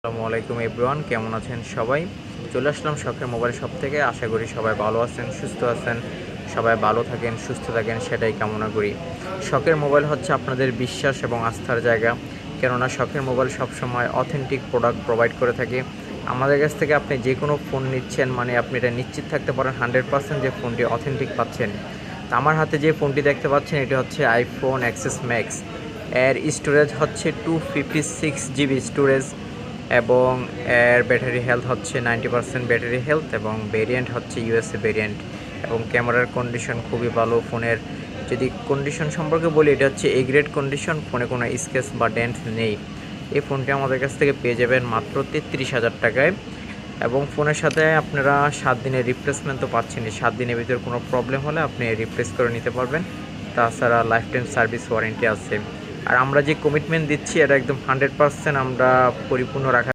আসসালামু আলাইকুম এভরিওয়ান, কেমন আছেন সবাই? চলে আসলাম শখের মোবাইল শপ থেকে। আশা করি সবাই ভালো আছেন, সুস্থ আছেন। সবাই ভালো থাকেন, সুস্থ থাকেন, সেটাই কামনা করি। শখের মোবাইল হচ্ছে আপনাদের বিশ্বাস এবং আস্থার জায়গা, কেননা শখের মোবাইল সবসময় অথেন্টিক প্রোডাক্ট প্রোভাইড করে থাকে। আমাদের কাছ থেকে আপনি যে কোনো ফোন নিচ্ছেন, মানে আপনি এটা নিশ্চিত থাকতে পারেন 100% যে ফোনটি অথেন্টিক পাচ্ছেন। তো আমার হাতে যে ফোনটি দেখতে পাচ্ছেন, এটি হচ্ছে আইফোন এক্সএস ম্যাক্স। এর স্টোরেজ হচ্ছে 256 GB স্টোরেজ, এবং এর ব্যাটারি হেলথ হচ্ছে 90% ব্যাটারি হেলথ, এবং ভেরিয়েন্ট হচ্ছে ইউএসএ ভেরিয়েন্ট। এবং ক্যামেরার কন্ডিশন খুবই ভালো। ফোনের যদি কন্ডিশন সম্পর্কে বলি, এটা হচ্ছে এ গ্রেড কন্ডিশন, ফোনে কোনো স্ক্র্যাচ বা ডেন্ট নেই। এই ফোনটি আমাদের কাছ থেকে পেয়ে যাবেন মাত্র 33,000 টাকায়। এবং ফোনের সাথে আপনারা 7 দিনের রিপ্লেসমেন্ট তো পাচ্ছেনই। 7 দিনের ভিতরে কোনো প্রবলেম হলে আপনি রিপ্লেস করে নিতে পারবেন। তাছাড়া লাইফ টাইম সার্ভিস ওয়ারেন্টি আছে। আর আমরা যে কমিটমেন্ট দিচ্ছি, এটা একদম 100% আমরা পরিপূর্ণ রাখার